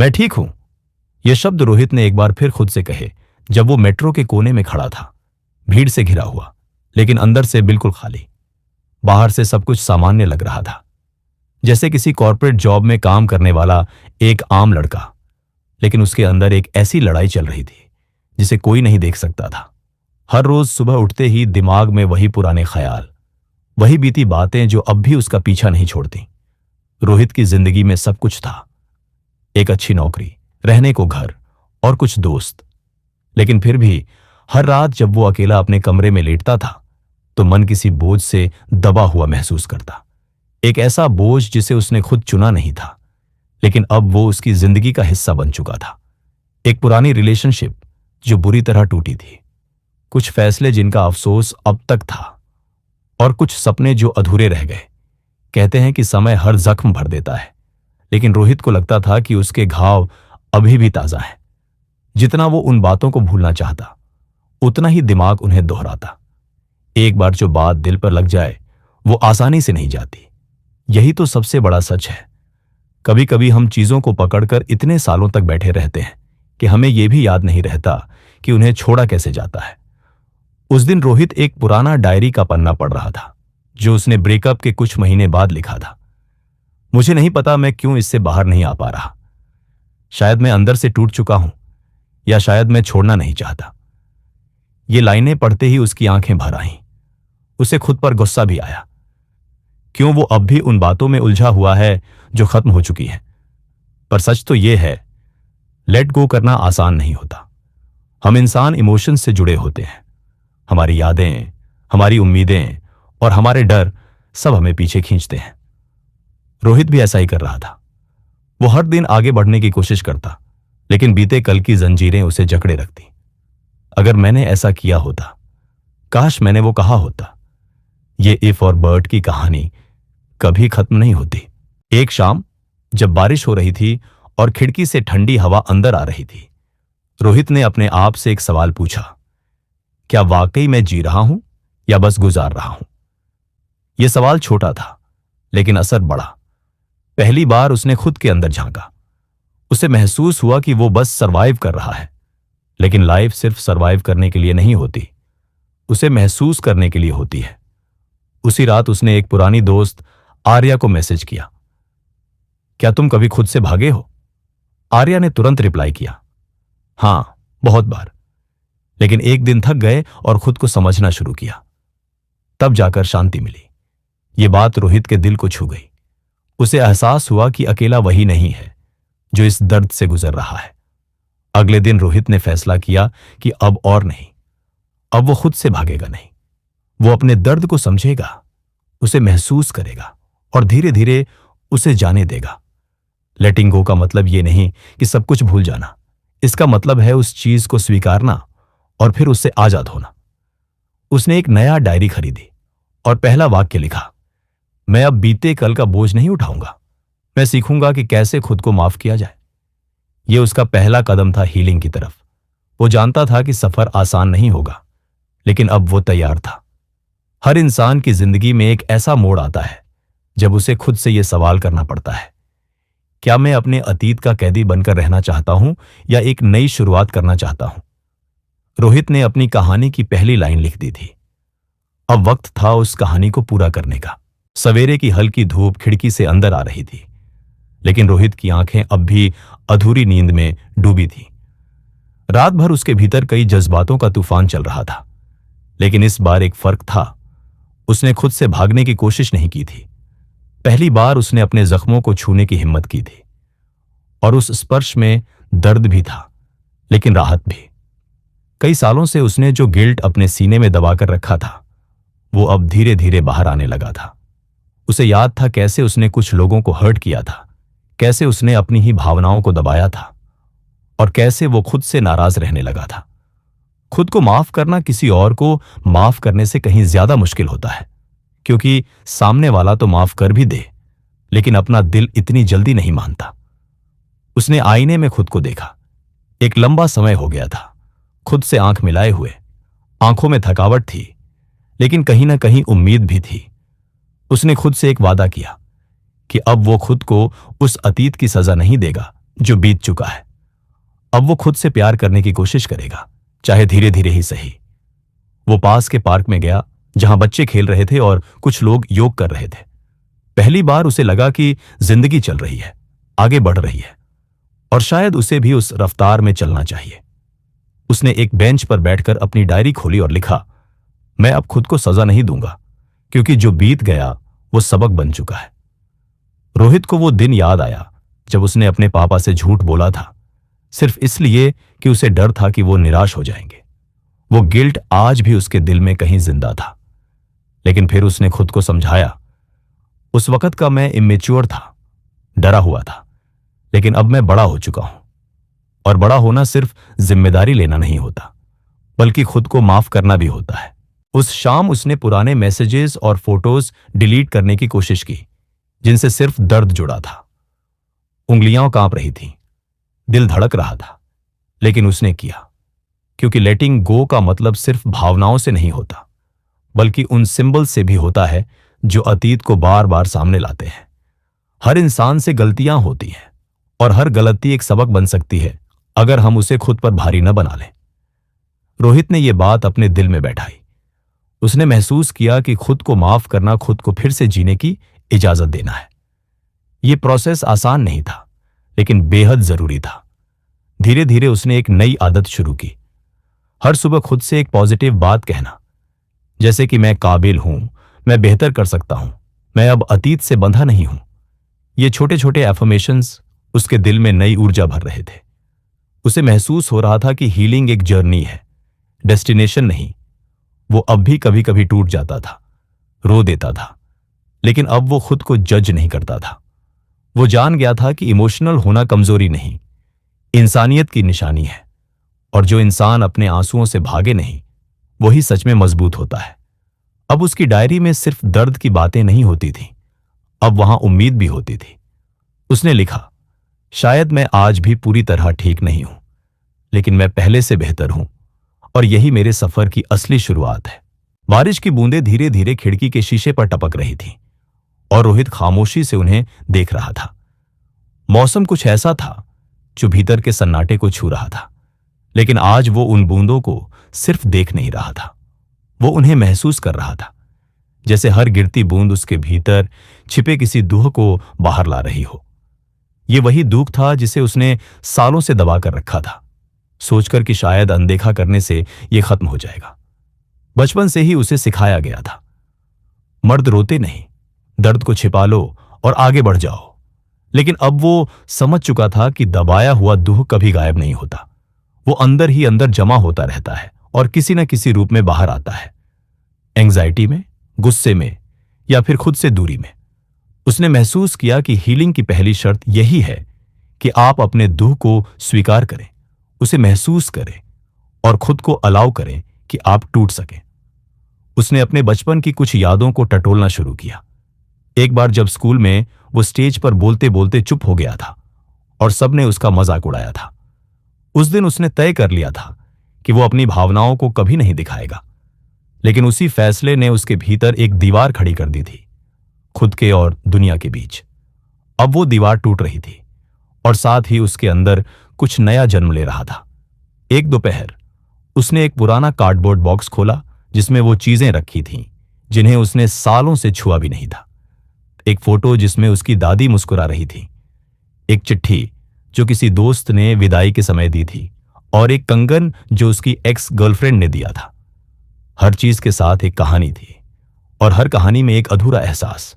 मैं ठीक हूं। यह शब्द रोहित ने एक बार फिर खुद से कहे जब वो मेट्रो के कोने में खड़ा था, भीड़ से घिरा हुआ, लेकिन अंदर से बिल्कुल खाली। बाहर से सब कुछ सामान्य लग रहा था, जैसे किसी कॉर्पोरेट जॉब में काम करने वाला एक आम लड़का, लेकिन उसके अंदर एक ऐसी लड़ाई चल रही थी जिसे कोई नहीं देख सकता था। हर रोज सुबह उठते ही दिमाग में वही पुराने ख्याल, वही बीती बातें जो अब भी उसका पीछा नहीं छोड़ती। रोहित की जिंदगी में सब कुछ था, एक अच्छी नौकरी, रहने को घर और कुछ दोस्त, लेकिन फिर भी हर रात जब वो अकेला अपने कमरे में लेटता था तो मन किसी बोझ से दबा हुआ महसूस करता। एक ऐसा बोझ जिसे उसने खुद चुना नहीं था, लेकिन अब वो उसकी जिंदगी का हिस्सा बन चुका था। एक पुरानी रिलेशनशिप जो बुरी तरह टूटी थी, कुछ फैसले जिनका अफसोस अब तक था, और कुछ सपने जो अधूरे रह गए। कहते हैं कि समय हर जख्म भर देता है, लेकिन रोहित को लगता था कि उसके घाव अभी भी ताजा हैं। जितना वो उन बातों को भूलना चाहता, उतना ही दिमाग उन्हें दोहराता। एक बार जो बात दिल पर लग जाए वो आसानी से नहीं जाती। यही तो सबसे बड़ा सच है। कभी कभी हम चीजों को पकड़कर इतने सालों तक बैठे रहते हैं कि हमें यह भी याद नहीं रहता कि उन्हें छोड़ा कैसे जाता है। उस दिन रोहित एक पुराना डायरी का पन्ना पढ़ रहा था जो उसने ब्रेकअप के कुछ महीने बाद लिखा था। मुझे नहीं पता मैं क्यों इससे बाहर नहीं आ पा रहा। शायद मैं अंदर से टूट चुका हूं, या शायद मैं छोड़ना नहीं चाहता। ये लाइनें पढ़ते ही उसकी आंखें भर आईं। उसे खुद पर गुस्सा भी आया। क्यों वो अब भी उन बातों में उलझा हुआ है जो खत्म हो चुकी हैं। पर सच तो यह है, लेट गो करना आसान नहीं होता। हम इंसान इमोशन से जुड़े होते हैं। हमारी यादें, हमारी उम्मीदें और हमारे डर सब हमें पीछे खींचते हैं। रोहित भी ऐसा ही कर रहा था। वो हर दिन आगे बढ़ने की कोशिश करता, लेकिन बीते कल की जंजीरें उसे जकड़े रखती। अगर मैंने ऐसा किया होता, काश मैंने वो कहा होता। ये इफ और बर्ड की कहानी कभी खत्म नहीं होती। एक शाम जब बारिश हो रही थी और खिड़की से ठंडी हवा अंदर आ रही थी, रोहित ने अपने आप से एक सवाल पूछा, क्या वाकई मैं जी रहा हूं या बस गुजार रहा हूं? यह सवाल छोटा था, लेकिन असर बड़ा। पहली बार उसने खुद के अंदर झांका। उसे महसूस हुआ कि वो बस सरवाइव कर रहा है, लेकिन लाइफ सिर्फ सरवाइव करने के लिए नहीं होती, उसे महसूस करने के लिए होती है। उसी रात उसने एक पुरानी दोस्त आर्या को मैसेज किया, क्या तुम कभी खुद से भागे हो? आर्या ने तुरंत रिप्लाई किया, हां, बहुत बार, लेकिन एक दिन थक गए और खुद को समझना शुरू किया। तब जाकर शांति मिली। ये बात रोहित के दिल को छू गई। उसे एहसास हुआ कि अकेला वही नहीं है जो इस दर्द से गुजर रहा है। अगले दिन रोहित ने फैसला किया कि अब और नहीं, अब वो खुद से भागेगा नहीं। वो अपने दर्द को समझेगा, उसे महसूस करेगा और धीरे धीरे उसे जाने देगा। लेटिंग गो का मतलब ये नहीं कि सब कुछ भूल जाना। इसका मतलब है उस चीज को स्वीकारना और फिर उससे आजाद होना। उसने एक नया डायरी खरीदी और पहला वाक्य लिखा, मैं अब बीते कल का बोझ नहीं उठाऊंगा। मैं सीखूंगा कि कैसे खुद को माफ किया जाए। यह उसका पहला कदम था हीलिंग की तरफ। वो जानता था कि सफर आसान नहीं होगा, लेकिन अब वो तैयार था। हर इंसान की जिंदगी में एक ऐसा मोड़ आता है जब उसे खुद से यह सवाल करना पड़ता है, क्या मैं अपने अतीत का कैदी बनकर रहना चाहता हूं या एक नई शुरुआत करना चाहता हूं? रोहित ने अपनी कहानी की पहली लाइन लिख दी थी। अब वक्त था उस कहानी को पूरा करने का। सवेरे की हल्की धूप खिड़की से अंदर आ रही थी, लेकिन रोहित की आंखें अब भी अधूरी नींद में डूबी थी। रात भर उसके भीतर कई जज्बातों का तूफान चल रहा था, लेकिन इस बार एक फर्क था। उसने खुद से भागने की कोशिश नहीं की थी। पहली बार उसने अपने जख्मों को छूने की हिम्मत की थी, और उस स्पर्श में दर्द भी था, लेकिन राहत भी। कई सालों से उसने जो गिल्ट अपने सीने में दबाकर रखा था, वो अब धीरे धीरे बाहर आने लगा था। उसे याद था कैसे उसने कुछ लोगों को हर्ट किया था, कैसे उसने अपनी ही भावनाओं को दबाया था, और कैसे वो खुद से नाराज रहने लगा था। खुद को माफ करना किसी और को माफ करने से कहीं ज्यादा मुश्किल होता है, क्योंकि सामने वाला तो माफ कर भी दे, लेकिन अपना दिल इतनी जल्दी नहीं मानता। उसने आईने में खुद को देखा। एक लंबा समय हो गया था खुद से आंख मिलाए हुए। आंखों में थकावट थी, लेकिन कहीं ना कहीं उम्मीद भी थी। उसने खुद से एक वादा किया कि अब वो खुद को उस अतीत की सजा नहीं देगा जो बीत चुका है। अब वो खुद से प्यार करने की कोशिश करेगा, चाहे धीरे धीरे ही सही। वो पास के पार्क में गया जहां बच्चे खेल रहे थे और कुछ लोग योग कर रहे थे। पहली बार उसे लगा कि जिंदगी चल रही है, आगे बढ़ रही है, और शायद उसे भी उस रफ्तार में चलना चाहिए। उसने एक बेंच पर बैठकर अपनी डायरी खोली और लिखा, मैं अब खुद को सजा नहीं दूंगा, क्योंकि जो बीत गया वो सबक बन चुका है। रोहित को वो दिन याद आया जब उसने अपने पापा से झूठ बोला था, सिर्फ इसलिए कि उसे डर था कि वो निराश हो जाएंगे। वो गिल्ट आज भी उसके दिल में कहीं जिंदा था। लेकिन फिर उसने खुद को समझाया, उस वक्त का मैं इमेच्योर था, डरा हुआ था, लेकिन अब मैं बड़ा हो चुका हूं। और बड़ा होना सिर्फ जिम्मेदारी लेना नहीं होता, बल्कि खुद को माफ करना भी होता है। उस शाम उसने पुराने मैसेजेस और फोटोज डिलीट करने की कोशिश की जिनसे सिर्फ दर्द जुड़ा था। उंगलियां कांप रही थीं, दिल धड़क रहा था, लेकिन उसने किया, क्योंकि लेटिंग गो का मतलब सिर्फ भावनाओं से नहीं होता, बल्कि उन सिंबल से भी होता है जो अतीत को बार बार सामने लाते हैं। हर इंसान से गलतियां होती हैं, और हर गलती एक सबक बन सकती है अगर हम उसे खुद पर भारी न बना लें। रोहित ने यह बात अपने दिल में बैठाई। उसने महसूस किया कि खुद को माफ करना खुद को फिर से जीने की इजाजत देना है। यह प्रोसेस आसान नहीं था, लेकिन बेहद जरूरी था। धीरे धीरे उसने एक नई आदत शुरू की। हर सुबह खुद से एक पॉजिटिव बात कहना, जैसे कि मैं काबिल हूं, मैं बेहतर कर सकता हूं, मैं अब अतीत से बंधा नहीं हूं। ये छोटे छोटे एफर्मेशंस उसके दिल में नई ऊर्जा भर रहे थे। उसे महसूस हो रहा था कि हीलिंग एक जर्नी है, डेस्टिनेशन नहीं। वो अब भी कभी कभी टूट जाता था, रो देता था, लेकिन अब वो खुद को जज नहीं करता था। वो जान गया था कि इमोशनल होना कमजोरी नहीं, इंसानियत की निशानी है, और जो इंसान अपने आंसुओं से भागे नहीं, वही सच में मजबूत होता है। अब उसकी डायरी में सिर्फ दर्द की बातें नहीं होती थी, अब वहां उम्मीद भी होती थी। उसने लिखा, शायद मैं आज भी पूरी तरह ठीक नहीं हूं, लेकिन मैं पहले से बेहतर हूं, और यही मेरे सफर की असली शुरुआत है। बारिश की बूंदें धीरे धीरे खिड़की के शीशे पर टपक रही थीं, और रोहित खामोशी से उन्हें देख रहा था। मौसम कुछ ऐसा था जो भीतर के सन्नाटे को छू रहा था, लेकिन आज वो उन बूंदों को सिर्फ देख नहीं रहा था, वो उन्हें महसूस कर रहा था, जैसे हर गिरती बूंद उसके भीतर छिपे किसी दुख को बाहर ला रही हो। ये वही दुख था जिसे उसने सालों से दबा कर रखा था, सोचकर कि शायद अनदेखा करने से यह खत्म हो जाएगा। बचपन से ही उसे सिखाया गया था, मर्द रोते नहीं, दर्द को छिपा लो और आगे बढ़ जाओ। लेकिन अब वो समझ चुका था कि दबाया हुआ दुख कभी गायब नहीं होता, वो अंदर ही अंदर जमा होता रहता है और किसी न किसी रूप में बाहर आता है। एंग्जाइटी में, गुस्से में, या फिर खुद से दूरी में। उसने महसूस किया कि हीलिंग की पहली शर्त यही है कि आप अपने दुख को स्वीकार करें, उसे महसूस करें, और खुद को अलाउ करें कि आप टूट सकें। उसने अपने बचपन की कुछ यादों को टटोलना शुरू किया। एक बार जब स्कूल में वो स्टेज पर बोलते बोलते चुप हो गया था और सबने उसका मजाक उड़ाया था। उस दिन उसने तय कर लिया था कि वो अपनी भावनाओं को कभी नहीं दिखाएगा, लेकिन उसी फैसले ने उसके भीतर एक दीवार खड़ी कर दी थी, खुद के और दुनिया के बीच। अब वो दीवार टूट रही थी, और साथ ही उसके अंदर कुछ नया जन्म ले रहा था। एक दोपहर उसने एक पुराना कार्डबोर्ड बॉक्स खोला जिसमें वो चीजें रखी थीं जिन्हें उसने सालों से छुआ भी नहीं था। एक फोटो जिसमें उसकी दादी मुस्कुरा रही थी, एक चिट्ठी जो किसी दोस्त ने विदाई के समय दी थी, और एक कंगन जो उसकी एक्स गर्लफ्रेंड ने दिया था। हर चीज के साथ एक कहानी थी, और हर कहानी में एक अधूरा एहसास।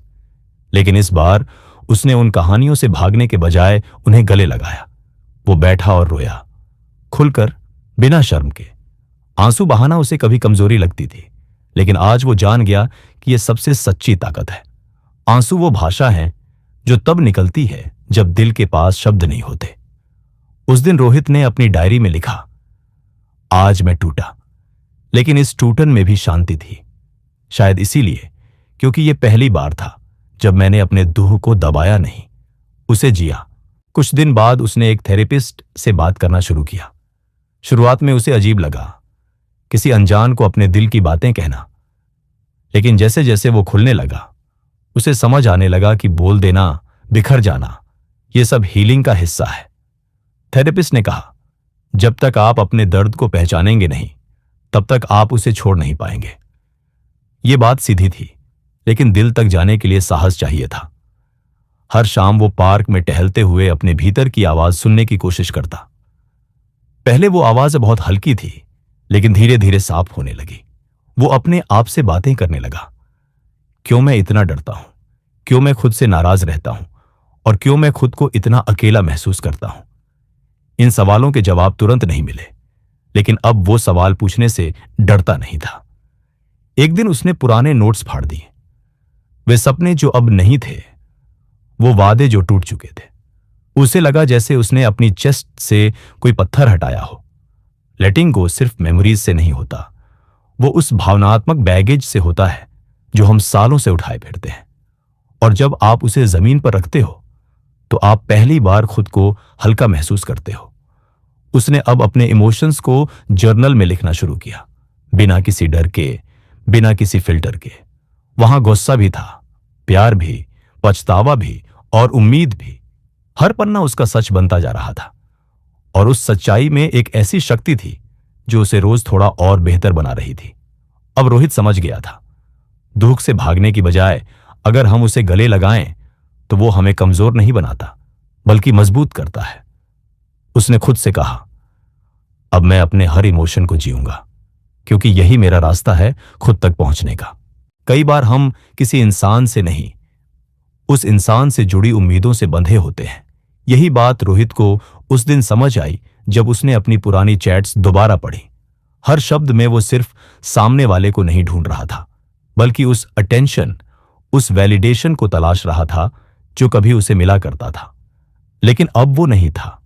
लेकिन इस बार उसने उन कहानियों से भागने के बजाय उन्हें गले लगाया। वो बैठा और रोया, खुलकर, बिना शर्म के। आंसू बहाना उसे कभी कमजोरी लगती थी, लेकिन आज वो जान गया कि यह सबसे सच्ची ताकत है। आंसू वो भाषा है जो तब निकलती है जब दिल के पास शब्द नहीं होते। उस दिन रोहित ने अपनी डायरी में लिखा, आज मैं टूटा, लेकिन इस टूटन में भी शांति थी। शायद इसीलिए क्योंकि यह पहली बार था जब मैंने अपने दुख को दबाया नहीं, उसे जिया। कुछ दिन बाद उसने एक थेरेपिस्ट से बात करना शुरू किया। शुरुआत में उसे अजीब लगा, किसी अनजान को अपने दिल की बातें कहना, लेकिन जैसे जैसे वो खुलने लगा, उसे समझ आने लगा कि बोल देना, बिखर जाना, ये सब हीलिंग का हिस्सा है। थेरेपिस्ट ने कहा, जब तक आप अपने दर्द को पहचानेंगे नहीं, तब तक आप उसे छोड़ नहीं पाएंगे। ये बात सीधी थी, लेकिन दिल तक जाने के लिए साहस चाहिए था। हर शाम वो पार्क में टहलते हुए अपने भीतर की आवाज सुनने की कोशिश करता। पहले वो आवाज बहुत हल्की थी, लेकिन धीरे धीरे साफ होने लगी। वो अपने आप से बातें करने लगा। क्यों मैं इतना डरता हूं? क्यों मैं खुद से नाराज रहता हूं? और क्यों मैं खुद को इतना अकेला महसूस करता हूं? इन सवालों के जवाब तुरंत नहीं मिले, लेकिन अब वो सवाल पूछने से डरता नहीं था। एक दिन उसने पुराने नोट्स फाड़ दिए। वे सपने जो अब नहीं थे, वो वादे जो टूट चुके थे। उसे लगा जैसे उसने अपनी चेस्ट से कोई पत्थर हटाया हो। लेटिंग गो सिर्फ मेमोरीज से नहीं होता, वो उस भावनात्मक बैगेज से होता है जो हम सालों से उठाए फिरते हैं। और जब आप उसे जमीन पर रखते हो, तो आप पहली बार खुद को हल्का महसूस करते हो। उसने अब अपने इमोशंस को जर्नल में लिखना शुरू किया, बिना किसी डर के, बिना किसी फिल्टर के। वहां गुस्सा भी था, प्यार भी, पछतावा भी और उम्मीद भी। हर पन्ना उसका सच बनता जा रहा था, और उस सच्चाई में एक ऐसी शक्ति थी जो उसे रोज थोड़ा और बेहतर बना रही थी। अब रोहित समझ गया था, दुख से भागने की बजाय अगर हम उसे गले लगाएं तो वो हमें कमजोर नहीं बनाता, बल्कि मजबूत करता है। उसने खुद से कहा, अब मैं अपने हर इमोशन को जीऊंगा, क्योंकि यही मेरा रास्ता है खुद तक पहुंचने का। कई बार हम किसी इंसान से नहीं, उस इंसान से जुड़ी उम्मीदों से बंधे होते हैं। यही बात रोहित को उस दिन समझ आई जब उसने अपनी पुरानी चैट्स दोबारा पढ़ी। हर शब्द में वो सिर्फ सामने वाले को नहीं ढूंढ रहा था, बल्कि उस अटेंशन, उस वैलिडेशन को तलाश रहा था जो कभी उसे मिला करता था, लेकिन अब वो नहीं था।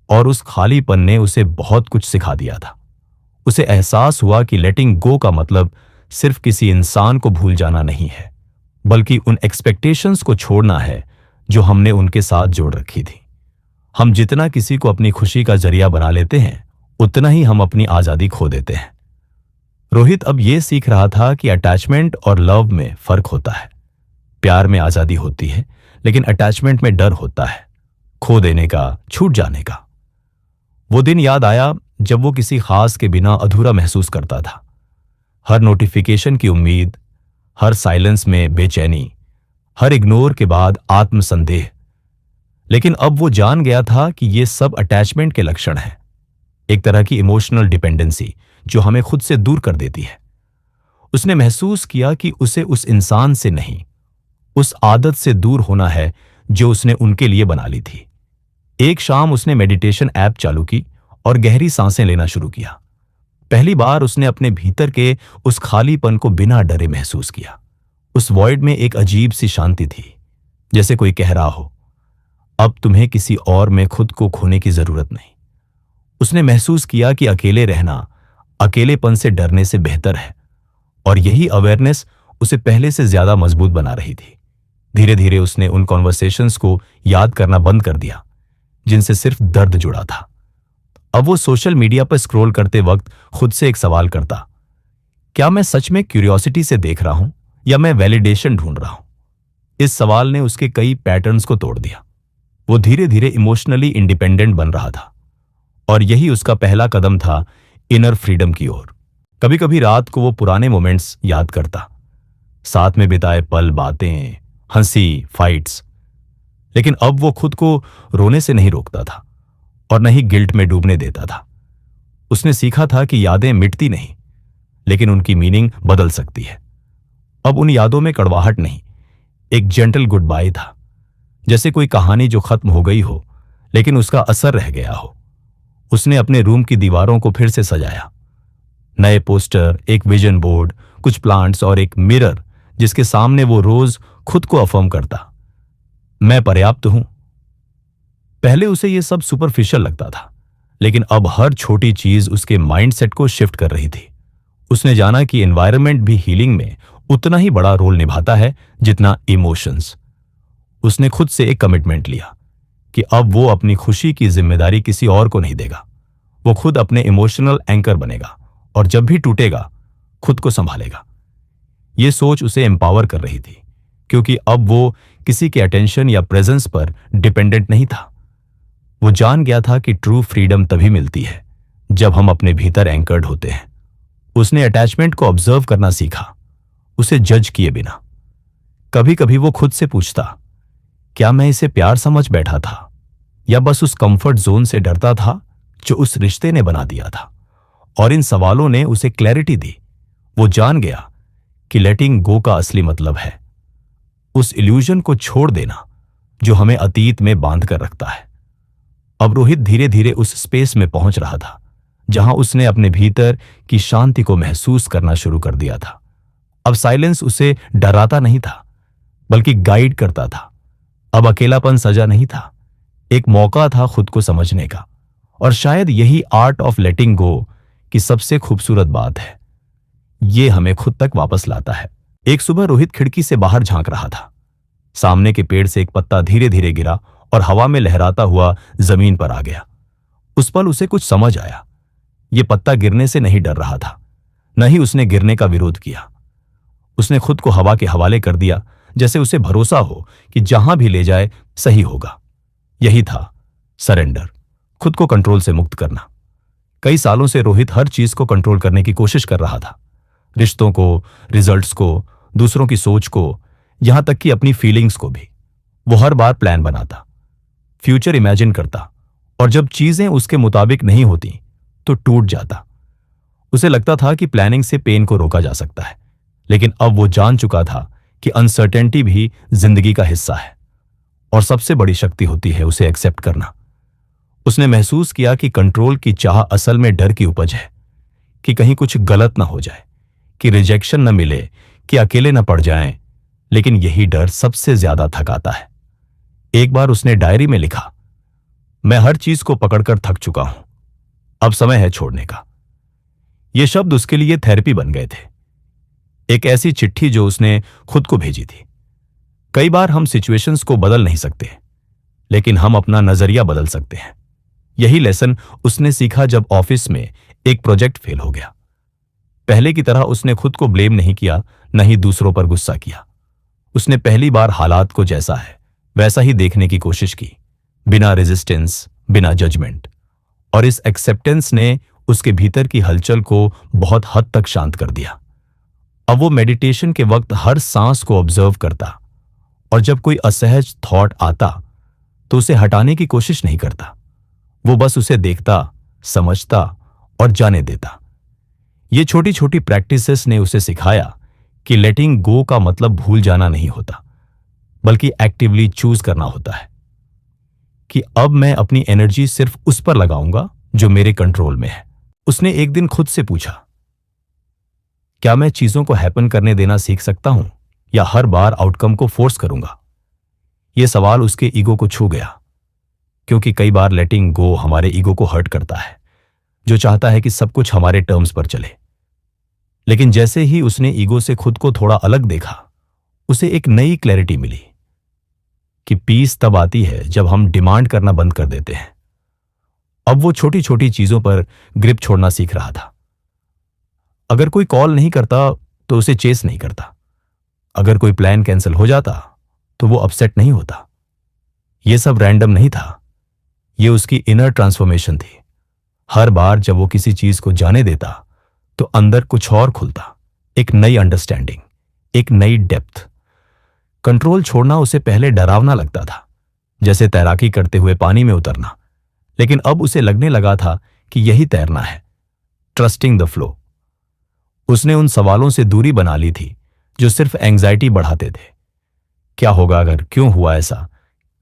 और उस खालीपन ने उसे बहुत कुछ सिखा दिया था। उसे एहसास हुआ कि लेटिंग गो का मतलब सिर्फ किसी इंसान को भूल जाना नहीं है, बल्कि उन एक्सपेक्टेशंस को छोड़ना है जो हमने उनके साथ जोड़ रखी थी। हम जितना किसी को अपनी खुशी का जरिया बना लेते हैं, उतना ही हम अपनी आजादी खो देते हैं। रोहित अब यह सीख रहा था कि अटैचमेंट और लव में फर्क होता है। प्यार में आजादी होती है, लेकिन अटैचमेंट में डर होता है, खो देने का, छूट जाने का। वो दिन याद आया जब वो किसी खास के बिना अधूरा महसूस करता था। हर नोटिफिकेशन की उम्मीद, हर साइलेंस में बेचैनी, हर इग्नोर के बाद आत्मसंदेह। लेकिन अब वो जान गया था कि ये सब अटैचमेंट के लक्षण हैं, एक तरह की इमोशनल डिपेंडेंसी जो हमें खुद से दूर कर देती है। उसने महसूस किया कि उसे उस इंसान से नहीं, उस आदत से दूर होना है जो उसने उनके लिए बना ली थी। एक शाम उसने मेडिटेशन ऐप चालू की और गहरी सांसें लेना शुरू किया। पहली बार उसने अपने भीतर के उस खालीपन को बिना डरे महसूस किया। उस वॉइड में एक अजीब सी शांति थी, जैसे कोई कह रहा हो, अब तुम्हें किसी और में खुद को खोने की जरूरत नहीं। उसने महसूस किया कि अकेले रहना अकेलेपन से डरने से बेहतर है, और यही अवेयरनेस उसे पहले से ज्यादा मजबूत बना रही थी। धीरे धीरे उसने उन कॉन्वर्सेशंस को याद करना बंद कर दिया जिनसे सिर्फ दर्द जुड़ा था। अब वो सोशल मीडिया पर स्क्रॉल करते वक्त खुद से एक सवाल करता, क्या मैं सच में क्यूरियोसिटी से देख रहा हूं या मैं वैलिडेशन ढूंढ रहा हूं? इस सवाल ने उसके कई पैटर्न्स को तोड़ दिया। वो धीरे धीरे इमोशनली इंडिपेंडेंट बन रहा था, और यही उसका पहला कदम था इनर फ्रीडम की ओर। कभी कभी रात को वो पुराने मोमेंट्स याद करता, साथ में बिताए पल, बातें, हंसी, फाइट्स। लेकिन अब वो खुद को रोने से नहीं रोकता था और न ही गिल्ट में डूबने देता था। उसने सीखा था कि यादें मिटती नहीं, लेकिन उनकी मीनिंग बदल सकती है। अब उन यादों में कड़वाहट नहीं, एक जेंटल गुड बाय था, जैसे कोई कहानी जो खत्म हो गई हो लेकिन उसका असर रह गया हो। उसने अपने रूम की दीवारों को फिर से सजाया। नए पोस्टर, एक विजन बोर्ड, कुछ प्लांट्स और एक मिरर जिसके सामने वो रोज खुद को अफर्म करता, मैं पर्याप्त हूं। पहले उसे यह सब सुपरफिशियल लगता था, लेकिन अब हर छोटी चीज उसके माइंडसेट को शिफ्ट कर रही थी। उसने जाना कि एनवायरनमेंट भी हीलिंग में उतना ही बड़ा रोल निभाता है जितना इमोशंस। उसने खुद से एक कमिटमेंट लिया कि अब वो अपनी खुशी की जिम्मेदारी किसी और को नहीं देगा। वो खुद अपने इमोशनल एंकर बनेगा, और जब भी टूटेगा खुद को संभालेगा। ये सोच उसे एम्पावर कर रही थी, क्योंकि अब वो किसी के अटेंशन या प्रेजेंस पर डिपेंडेंट नहीं था। वो जान गया था कि ट्रू फ्रीडम तभी मिलती है जब हम अपने भीतर एंकर्ड होते हैं। उसने अटैचमेंट को ऑब्जर्व करना सीखा, उसे जज किए बिना। कभी कभी वो खुद से पूछता, क्या मैं इसे प्यार समझ बैठा था या बस उस कंफर्ट जोन से डरता था जो उस रिश्ते ने बना दिया था। और इन सवालों ने उसे क्लैरिटी दी। वो जान गया कि लेटिंग गो का असली मतलब है उस इल्यूजन को छोड़ देना जो हमें अतीत में बांध कर रखता है। अब रोहित धीरे धीरे उस स्पेस में पहुंच रहा था जहां उसने अपने भीतर की शांति को महसूस करना शुरू कर दिया था। अब साइलेंस उसे डराता नहीं था, बल्कि गाइड करता था। अब अकेलापन सजा नहीं था, एक मौका था खुद को समझने का। और शायद यही आर्ट ऑफ लेटिंग गो की सबसे खूबसूरत बात है। ये हमें खुद तक वापस लाता है। एक सुबह रोहित खिड़की से बाहर झांक रहा था। सामने के पेड़ से एक पत्ता धीरे धीरे गिरा और हवा में लहराता हुआ जमीन पर आ गया। उस पल उसे कुछ समझ आया। यह पत्ता गिरने से नहीं डर रहा था, न ही उसने गिरने का विरोध किया। उसने खुद को हवा के हवाले कर दिया, जैसे उसे भरोसा हो कि जहां भी ले जाए सही होगा। यही था सरेंडर, खुद को कंट्रोल से मुक्त करना। कई सालों से रोहित हर चीज को कंट्रोल करने की कोशिश कर रहा था, रिश्तों को, रिजल्ट्स को, दूसरों की सोच को, यहां तक कि अपनी फीलिंग्स को भी। वो हर बार प्लान बनाता, फ्यूचर इमेजिन करता, और जब चीजें उसके मुताबिक नहीं होती तो टूट जाता। उसे लगता था कि प्लानिंग से पेन को रोका जा सकता है, लेकिन अब वो जान चुका था कि अनसर्टेनिटी भी जिंदगी का हिस्सा है और सबसे बड़ी शक्ति होती है उसे एक्सेप्ट करना। उसने महसूस किया कि कंट्रोल की चाह असल में डर की उपज है, कि कहीं कुछ गलत ना हो जाए, कि रिजेक्शन न मिले, कि अकेले न पड़ जाएं। लेकिन यही डर सबसे ज्यादा थकाता है। एक बार उसने डायरी में लिखा, मैं हर चीज को पकड़कर थक चुका हूं, अब समय है छोड़ने का। ये शब्द उसके लिए थेरेपी बन गए थे, एक ऐसी चिट्ठी जो उसने खुद को भेजी थी। कई बार हम सिचुएशंस को बदल नहीं सकते, लेकिन हम अपना नजरिया बदल सकते हैं। यही लेसन उसने सीखा जब ऑफिस में एक प्रोजेक्ट फेल हो गया। पहले की तरह उसने खुद को ब्लेम नहीं किया, न ही दूसरों पर गुस्सा किया। उसने पहली बार हालात को जैसा है वैसा ही देखने की कोशिश की, बिना रेजिस्टेंस, बिना जजमेंट। और इस एक्सेप्टेंस ने उसके भीतर की हलचल को बहुत हद तक शांत कर दिया। अब वो मेडिटेशन के वक्त हर सांस को ऑब्जर्व करता, और जब कोई असहज थॉट आता तो उसे हटाने की कोशिश नहीं करता। वो बस उसे देखता, समझता और जाने देता। ये छोटी छोटी प्रैक्टिसेस ने उसे सिखाया कि लेटिंग गो का मतलब भूल जाना नहीं होता, बल्कि एक्टिवली चूज करना होता है। कि अब मैं अपनी एनर्जी सिर्फ उस पर लगाऊंगा जो मेरे कंट्रोल में है। उसने एक दिन खुद से पूछा, क्या मैं चीजों को हैपन करने देना सीख सकता हूं या हर बार आउटकम को फोर्स करूंगा? यह सवाल उसके ईगो को छू गया, क्योंकि कई बार लेटिंग गो हमारे ईगो को हर्ट करता है, जो चाहता है कि सब कुछ हमारे टर्म्स पर चले। लेकिन जैसे ही उसने ईगो से खुद को थोड़ा अलग देखा, उसे एक नई क्लैरिटी मिली कि पीस तब आती है जब हम डिमांड करना बंद कर देते हैं। अब वो छोटी छोटी चीजों पर ग्रिप छोड़ना सीख रहा था। अगर कोई कॉल नहीं करता तो उसे चेस नहीं करता। अगर कोई प्लान कैंसिल हो जाता तो वो अपसेट नहीं होता। ये सब रैंडम नहीं था, ये उसकी इनर ट्रांसफॉर्मेशन थी। हर बार जब वो किसी चीज को जाने देता तो अंदर कुछ और खुलता, एक नई अंडरस्टैंडिंग, एक नई डेप्थ। कंट्रोल छोड़ना उसे पहले डरावना लगता था, जैसे तैराकी करते हुए पानी में उतरना। लेकिन अब उसे लगने लगा था कि यही तैरना है, ट्रस्टिंग द फ्लो। उसने उन सवालों से दूरी बना ली थी जो सिर्फ एंग्जाइटी बढ़ाते थे। क्या होगा अगर, क्यों हुआ ऐसा,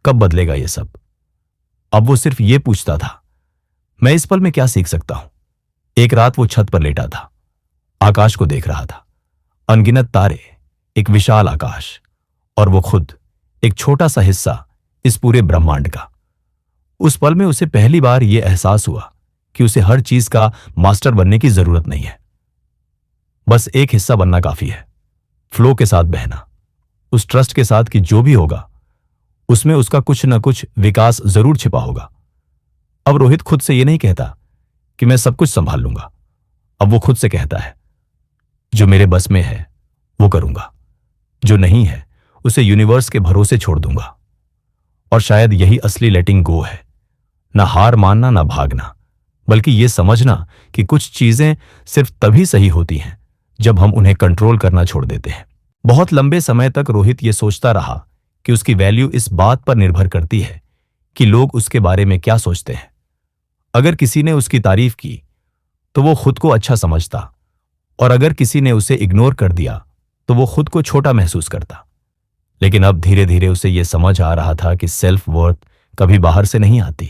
कब बदलेगा ये सब? अब वो सिर्फ ये पूछता था, मैं इस पल में क्या सीख सकता हूं? एक रात वो छत पर लेटा था, आकाश को देख रहा था। अनगिनत तारे, एक विशाल आकाश, और वो खुद एक छोटा सा हिस्सा इस पूरे ब्रह्मांड का। उस पल में उसे पहली बार यह एहसास हुआ कि उसे हर चीज का मास्टर बनने की जरूरत नहीं है, बस एक हिस्सा बनना काफी है। फ्लो के साथ बहना, उस ट्रस्ट के साथ कि जो भी होगा उसमें उसका कुछ न कुछ विकास जरूर छिपा होगा। अब रोहित खुद से यह नहीं कहता कि मैं सब कुछ संभाल लूंगा। अब वो खुद से कहता है, जो मेरे बस में है वो करूंगा, जो नहीं है उसे यूनिवर्स के भरोसे छोड़ दूंगा। और शायद यही असली लेटिंग गो है, ना हार मानना ना भागना, बल्कि ये समझना कि कुछ चीजें सिर्फ तभी सही होती हैं जब हम उन्हें कंट्रोल करना छोड़ देते हैं। बहुत लंबे समय तक रोहित ये सोचता रहा कि उसकी वैल्यू इस बात पर निर्भर करती है कि लोग उसके बारे में क्या सोचते हैं। अगर किसी ने उसकी तारीफ की तो वो खुद को अच्छा समझता, और अगर किसी ने उसे इग्नोर कर दिया तो वो खुद को छोटा महसूस करता। लेकिन अब धीरे धीरे उसे यह समझ आ रहा था कि सेल्फ वर्थ कभी बाहर से नहीं आती,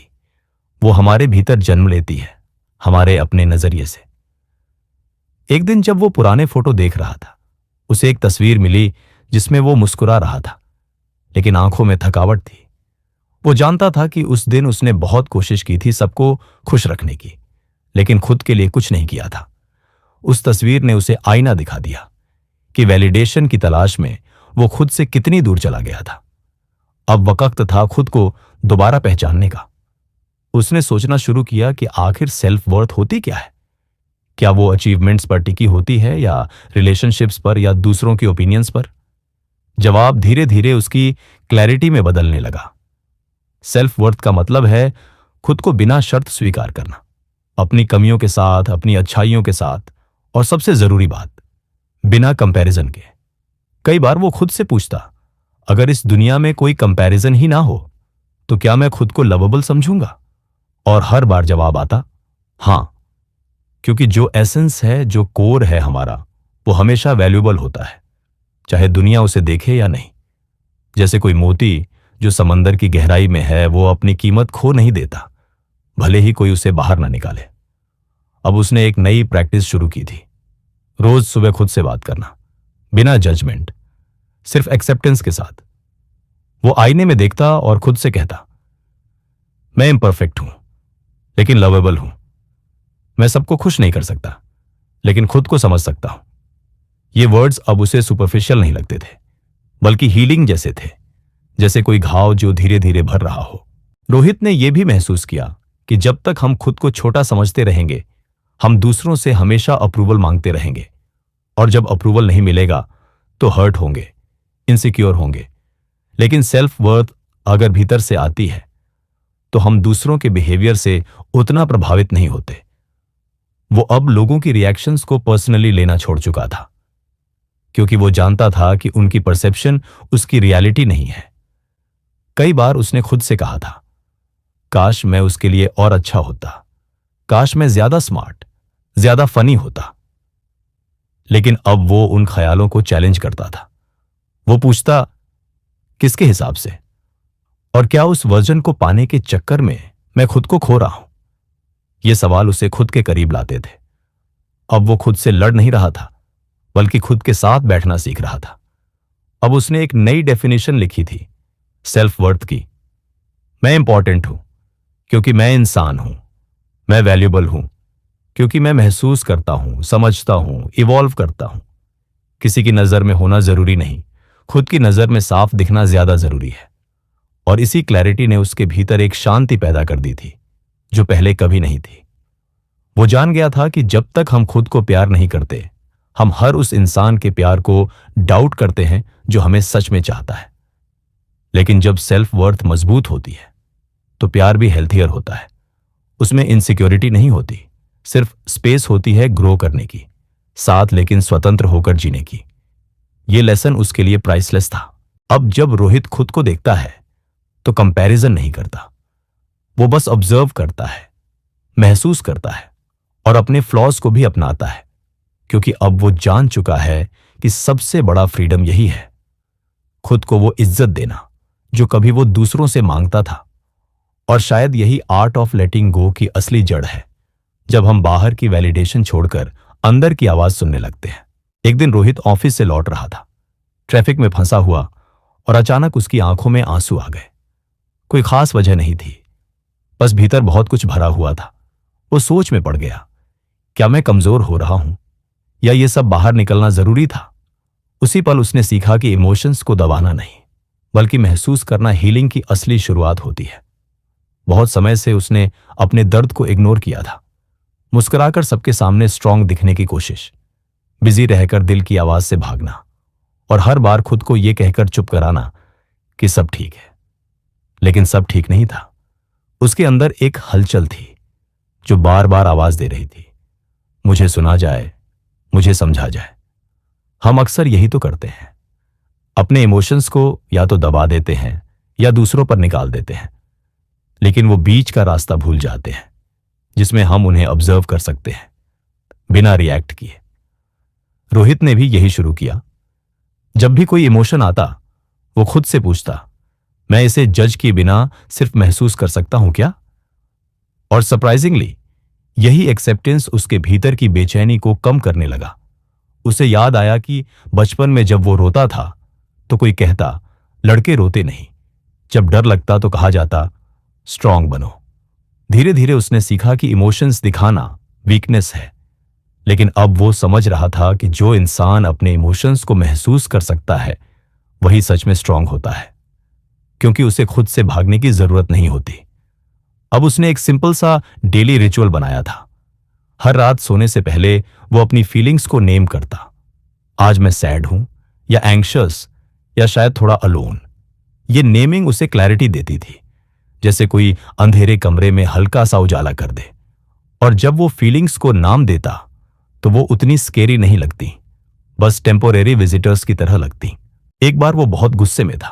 वो हमारे भीतर जन्म लेती है, हमारे अपने नजरिए से। एक दिन जब वो पुराने फोटो देख रहा था, उसे एक तस्वीर मिली जिसमें वो मुस्कुरा रहा था, लेकिन आंखों में थकावट थी। वो जानता था कि उस दिन उसने बहुत कोशिश की थी सबको खुश रखने की, लेकिन खुद के लिए कुछ नहीं किया था। उस तस्वीर ने उसे आईना दिखा दिया कि वैलिडेशन की तलाश में वो खुद से कितनी दूर चला गया था। अब वक्त था खुद को दोबारा पहचानने का। उसने सोचना शुरू किया कि आखिर सेल्फ वर्थ होती क्या है। क्या वो अचीवमेंट्स पर टिकी होती है, या रिलेशनशिप्स पर, या दूसरों की ओपिनियंस पर? जवाब धीरे धीरे उसकी क्लैरिटी में बदलने लगा। सेल्फ वर्थ का मतलब है खुद को बिना शर्त स्वीकार करना, अपनी कमियों के साथ, अपनी अच्छाइयों के साथ, और सबसे जरूरी बात, बिना कंपैरिजन के। कई बार वो खुद से पूछता, अगर इस दुनिया में कोई कंपैरिजन ही ना हो तो क्या मैं खुद को लवेबल समझूंगा? और हर बार जवाब आता, हां, क्योंकि जो एसेंस है, जो कोर है हमारा, वो हमेशा वैल्यूएबल होता है, चाहे दुनिया उसे देखे या नहीं। जैसे कोई मोती जो समंदर की गहराई में है, वो अपनी कीमत खो नहीं देता, भले ही कोई उसे बाहर ना निकाले। अब उसने एक नई प्रैक्टिस शुरू की थी। रोज सुबह खुद से बात करना, बिना जजमेंट, सिर्फ एक्सेप्टेंस के साथ। वो आईने में देखता और खुद से कहता, मैं इम्परफेक्ट हूं लेकिन लवेबल हूं। मैं सबको खुश नहीं कर सकता, लेकिन खुद को समझ सकता हूं। ये वर्ड्स अब उसे सुपरफिशियल नहीं लगते थे, बल्कि हीलिंग जैसे थे, जैसे कोई घाव जो धीरे धीरे भर रहा हो। रोहित ने यह भी महसूस किया कि जब तक हम खुद को छोटा समझते रहेंगे, हम दूसरों से हमेशा अप्रूवल मांगते रहेंगे, और जब अप्रूवल नहीं मिलेगा तो हर्ट होंगे, इनसिक्योर होंगे। लेकिन सेल्फ वर्थ अगर भीतर से आती है तो हम दूसरों के बिहेवियर से उतना प्रभावित नहीं होते। वो अब लोगों की रिएक्शंस को पर्सनली लेना छोड़ चुका था, क्योंकि वो जानता था कि उनकी परसेप्शन उसकी रियलिटी नहीं है। कई बार उसने खुद से कहा था, काश मैं उसके लिए और अच्छा होता, काश मैं ज्यादा स्मार्ट, ज्यादा फनी होता। लेकिन अब वो उन ख्यालों को चैलेंज करता था। वो पूछता, किसके हिसाब से? और क्या उस वर्जन को पाने के चक्कर में मैं खुद को खो रहा हूं? ये सवाल उसे खुद के करीब लाते थे। अब वो खुद से लड़ नहीं रहा था, बल्कि खुद के साथ बैठना सीख रहा था। अब उसने एक नई डेफिनेशन लिखी थी सेल्फ वर्थ की। मैं इंपॉर्टेंट हूं क्योंकि मैं इंसान हूं। मैं वैल्यूएबल हूं क्योंकि मैं महसूस करता हूं, समझता हूं, इवॉल्व करता हूं। किसी की नजर में होना जरूरी नहीं, खुद की नजर में साफ दिखना ज्यादा जरूरी है। और इसी क्लैरिटी ने उसके भीतर एक शांति पैदा कर दी थी जो पहले कभी नहीं थी। वो जान गया था कि जब तक हम खुद को प्यार नहीं करते, हम हर उस इंसान के प्यार को डाउट करते हैं जो हमें सच में चाहता है। लेकिन जब सेल्फ वर्थ मजबूत होती है तो प्यार भी हेल्थियर होता है। उसमें इनसिक्योरिटी नहीं होती, सिर्फ स्पेस होती है ग्रो करने की, साथ लेकिन स्वतंत्र होकर जीने की। यह लेसन उसके लिए प्राइसलेस था। अब जब रोहित खुद को देखता है तो कंपैरिजन नहीं करता, वो बस ऑब्जर्व करता है, महसूस करता है, और अपने फ्लॉज को भी अपनाता है, क्योंकि अब वो जान चुका है कि सबसे बड़ा फ्रीडम यही है, खुद को वो इज्जत देना जो कभी वो दूसरों से मांगता था। और शायद यही आर्ट ऑफ लेटिंग गो की असली जड़ है, जब हम बाहर की वैलिडेशन छोड़कर अंदर की आवाज सुनने लगते हैं। एक दिन रोहित ऑफिस से लौट रहा था, ट्रैफिक में फंसा हुआ, और अचानक उसकी आंखों में आंसू आ गए। कोई खास वजह नहीं थी, बस भीतर बहुत कुछ भरा हुआ था। वो सोच में पड़ गया, क्या मैं कमजोर हो रहा हूं, या ये सब बाहर निकलना जरूरी था? उसी पल उसने सीखा कि इमोशंस को दबाना नहीं, बल्कि महसूस करना हीलिंग की असली शुरुआत होती है। बहुत समय से उसने अपने दर्द को इग्नोर किया था, मुस्कुराकर सबके सामने स्ट्रांग दिखने की कोशिश, बिजी रहकर दिल की आवाज से भागना, और हर बार खुद को यह कहकर चुप कराना कि सब ठीक है। लेकिन सब ठीक नहीं था। उसके अंदर एक हलचल थी जो बार बार आवाज दे रही थी, मुझे सुना जाए, मुझे समझा जाए। हम अक्सर यही तो करते हैं, अपने इमोशंस को या तो दबा देते हैं या दूसरों पर निकाल देते हैं, लेकिन वो बीच का रास्ता भूल जाते हैं जिसमें हम उन्हें ऑब्जर्व कर सकते हैं बिना रिएक्ट किए। रोहित ने भी यही शुरू किया। जब भी कोई इमोशन आता, वो खुद से पूछता, मैं इसे जज किए बिना सिर्फ महसूस कर सकता हूं क्या? और सरप्राइजिंगली यही एक्सेप्टेंस उसके भीतर की बेचैनी को कम करने लगा। उसे याद आया कि बचपन में जब वो रोता था तो कोई कहता, लड़के रोते नहीं। जब डर लगता तो कहा जाता, स्ट्रांग बनो। धीरे धीरे उसने सीखा कि इमोशंस दिखाना वीकनेस है, लेकिन अब वो समझ रहा था कि जो इंसान अपने इमोशंस को महसूस कर सकता है वही सच में स्ट्रांग होता है, क्योंकि उसे खुद से भागने की जरूरत नहीं होती। अब उसने एक सिंपल सा डेली रिचुअल बनाया था। हर रात सोने से पहले वो अपनी फीलिंग्स को नेम करता। आज मैं सैड हूं, या एंग्शियस, या शायद थोड़ा अलोन। ये नेमिंग उसे क्लैरिटी देती थी, जैसे कोई अंधेरे कमरे में हल्का सा उजाला कर दे। और जब वो फीलिंग्स को नाम देता तो वो उतनी स्केरी नहीं लगती, बस टेम्पोरेरी विजिटर्स की तरह लगती। एक बार वो बहुत गुस्से में था,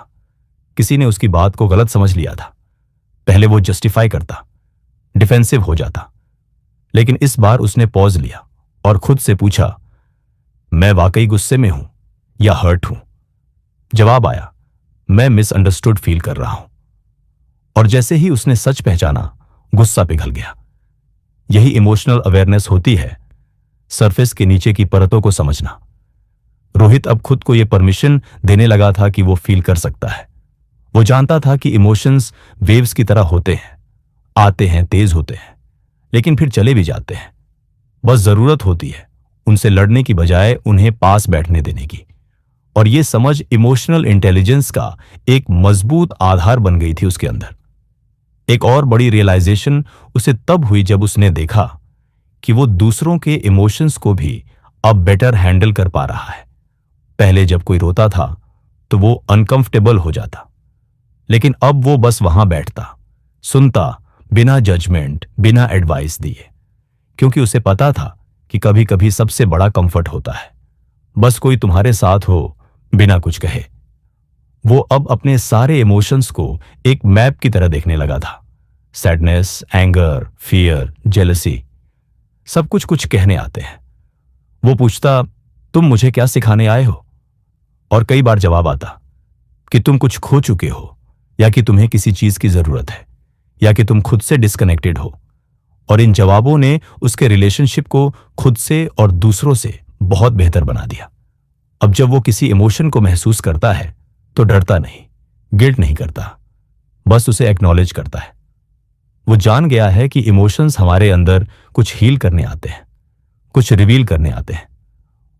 किसी ने उसकी बात को गलत समझ लिया था। पहले वो जस्टिफाई करता, डिफेंसिव हो जाता, लेकिन इस बार उसने पॉज लिया और खुद से पूछा, मैं वाकई गुस्से में हूं या हर्ट हूं? जवाब आया, मैं मिसअंडरस्टूड फील कर रहा हूं। और जैसे ही उसने सच पहचाना, गुस्सा पिघल गया। यही इमोशनल अवेयरनेस होती है, सरफेस के नीचे की परतों को समझना। रोहित अब खुद को यह परमिशन देने लगा था कि वो फील कर सकता है। वो जानता था कि इमोशंस वेव्स की तरह होते हैं, आते हैं, तेज होते हैं, लेकिन फिर चले भी जाते हैं। बस जरूरत होती है उनसे लड़ने की बजाय उन्हें पास बैठने देने की। और यह समझ इमोशनल इंटेलिजेंस का एक मजबूत आधार बन गई थी उसके अंदर। एक और बड़ी रियलाइजेशन उसे तब हुई जब उसने देखा कि वो दूसरों के इमोशंस को भी अब बेटर हैंडल कर पा रहा है। पहले जब कोई रोता था तो वो अनकंफर्टेबल हो जाता, लेकिन अब वो बस वहां बैठता, सुनता, बिना जजमेंट, बिना एडवाइस दिए, क्योंकि उसे पता था कि कभी कभी सबसे बड़ा कंफर्ट होता है बस कोई तुम्हारे साथ हो, बिना कुछ कहे। वो अब अपने सारे इमोशंस को एक मैप की तरह देखने लगा था। सैडनेस, एंगर, फियर, जेलसी, सब कुछ कुछ कहने आते हैं। वो पूछता, तुम मुझे क्या सिखाने आए हो? और कई बार जवाब आता कि तुम कुछ खो चुके हो, या कि तुम्हें किसी चीज की जरूरत है, या कि तुम खुद से डिस्कनेक्टेड हो। और इन जवाबों ने उसके रिलेशनशिप को खुद से और दूसरों से बहुत बेहतर बना दिया। अब जब वो किसी इमोशन को महसूस करता है तो डरता नहीं, गिल्ट नहीं करता, बस उसे एक्नॉलेज करता है। वो जान गया है कि इमोशंस हमारे अंदर कुछ हील करने आते हैं, कुछ रिवील करने आते हैं।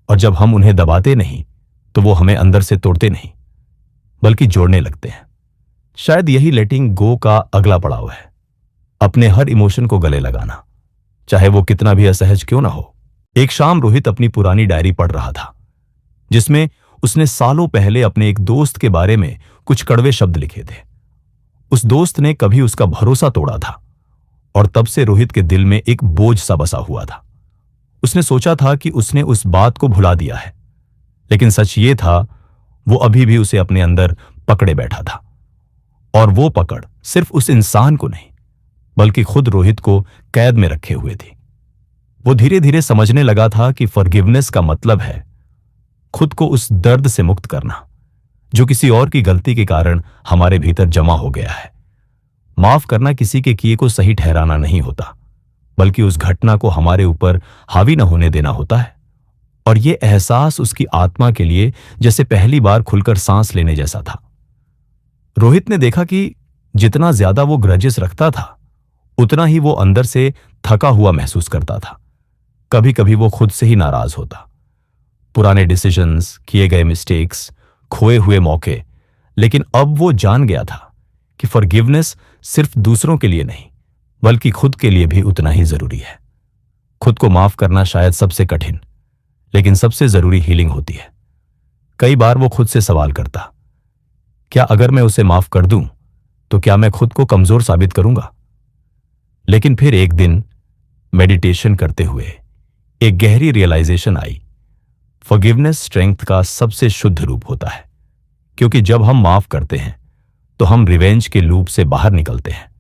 और जब हम उन्हें दबाते नहीं तो वो हमें अंदर से तोड़ते नहीं, बल्कि जोड़ने लगते हैं। शायद यही लेटिंग गो का अगला पड़ाव है, अपने हर इमोशन को गले लगाना, चाहे वो कितना भी असहज क्यों ना हो। एक शाम रोहित अपनी पुरानी डायरी पढ़ रहा था, जिसमें उसने सालों पहले अपने एक दोस्त के बारे में कुछ कड़वे शब्द लिखे थे। उस दोस्त ने कभी उसका भरोसा तोड़ा था, और तब से रोहित के दिल में एक बोझ सा बसा हुआ था। उसने सोचा था कि उसने उस बात को भुला दिया है, लेकिन सच ये था वो अभी भी उसे अपने अंदर पकड़े बैठा था। और वो पकड़ सिर्फ उस इंसान को नहीं, बल्कि खुद रोहित को कैद में रखे हुए थी। वो धीरे धीरे समझने लगा था कि फॉरगिवनेस का मतलब है खुद को उस दर्द से मुक्त करना जो किसी और की गलती के कारण हमारे भीतर जमा हो गया है। माफ करना किसी के किए को सही ठहराना नहीं होता, बल्कि उस घटना को हमारे ऊपर हावी न होने देना होता है। और यह एहसास उसकी आत्मा के लिए जैसे पहली बार खुलकर सांस लेने जैसा था। रोहित ने देखा कि जितना ज्यादा वो ग्रजेस रखता था, उतना ही वो अंदर से थका हुआ महसूस करता था। कभी कभी वो खुद से ही नाराज होता, पुराने डिसीजंस, किए गए मिस्टेक्स, खोए हुए मौके। लेकिन अब वो जान गया था कि फॉरगिवनेस सिर्फ दूसरों के लिए नहीं, बल्कि खुद के लिए भी उतना ही जरूरी है। खुद को माफ करना शायद सबसे कठिन, लेकिन सबसे जरूरी हीलिंग होती है। कई बार वो खुद से सवाल करता, क्या अगर मैं उसे माफ कर दूं तो क्या मैं खुद को कमजोर साबित करूंगा? लेकिन फिर एक दिन मेडिटेशन करते हुए एक गहरी रियलाइजेशन आई। फॉरगिवनेस स्ट्रेंथ का सबसे शुद्ध रूप होता है, क्योंकि जब हम माफ करते हैं तो हम रिवेंज के लूप से बाहर निकलते हैं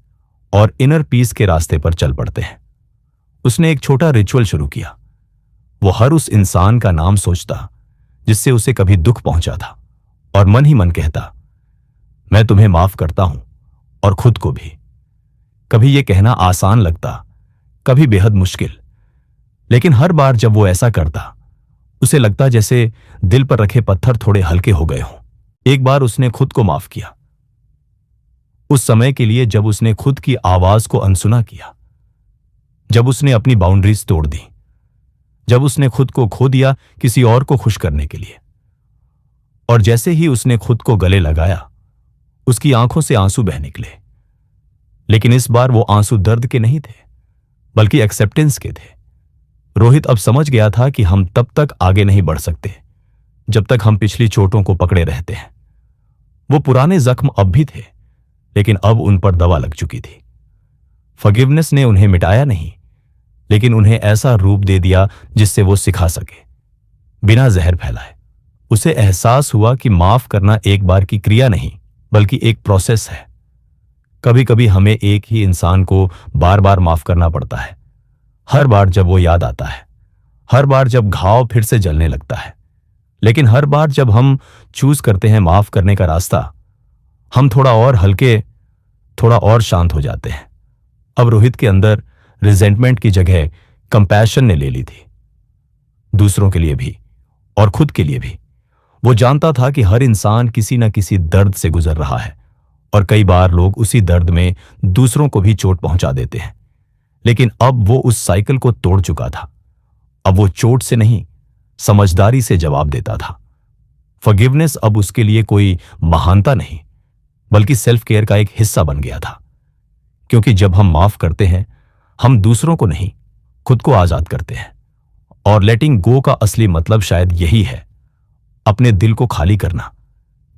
और इनर पीस के रास्ते पर चल पड़ते हैं। उसने एक छोटा रिचुअल शुरू किया। वो हर उस इंसान का नाम सोचता जिससे उसे कभी दुख पहुंचा था और मन ही मन कहता, मैं तुम्हें माफ करता हूं, और खुद को भी। कभी यह कहना आसान लगता, कभी बेहद मुश्किल, लेकिन हर बार जब वो ऐसा करता उसे लगता जैसे दिल पर रखे पत्थर थोड़े हल्के हो गए हों। एक बार उसने खुद को माफ किया, उस समय के लिए जब उसने खुद की आवाज को अनसुना किया, जब उसने अपनी बाउंड्रीज तोड़ दी, जब उसने खुद को खो दिया किसी और को खुश करने के लिए। और जैसे ही उसने खुद को गले लगाया, उसकी आंखों से आंसू बह निकले। लेकिन इस बार वो आंसू दर्द के नहीं थे, बल्कि एक्सेप्टेंस के थे। रोहित अब समझ गया था कि हम तब तक आगे नहीं बढ़ सकते जब तक हम पिछली चोटों को पकड़े रहते हैं। वो पुराने जख्म अब भी थे, लेकिन अब उन पर दवा लग चुकी थी। फॉरगिवनेस ने उन्हें मिटाया नहीं, लेकिन उन्हें ऐसा रूप दे दिया जिससे वो सिखा सके, बिना जहर फैलाए। उसे एहसास हुआ कि माफ करना एक बार की क्रिया नहीं, बल्कि एक प्रोसेस है। कभी कभी हमें एक ही इंसान को बार बार माफ करना पड़ता है, हर बार जब वो याद आता है, हर बार जब घाव फिर से जलने लगता है। लेकिन हर बार जब हम चूज करते हैं माफ करने का रास्ता, हम थोड़ा और हल्के, थोड़ा और शांत हो जाते हैं। अब रोहित के अंदर रिजेंटमेंट की जगह कंपैशन ने ले ली थी, दूसरों के लिए भी और खुद के लिए भी। वो जानता था कि हर इंसान किसी न किसी दर्द से गुजर रहा है, और कई बार लोग उसी दर्द में दूसरों को भी चोट पहुंचा देते हैं। लेकिन अब वो उस साइकिल को तोड़ चुका था। अब वो चोट से नहीं, समझदारी से जवाब देता था। फॉरगिवनेस अब उसके लिए कोई महानता नहीं, बल्कि सेल्फ केयर का एक हिस्सा बन गया था। क्योंकि जब हम माफ करते हैं, हम दूसरों को नहीं, खुद को आजाद करते हैं। और लेटिंग गो का असली मतलब शायद यही है, अपने दिल को खाली करना,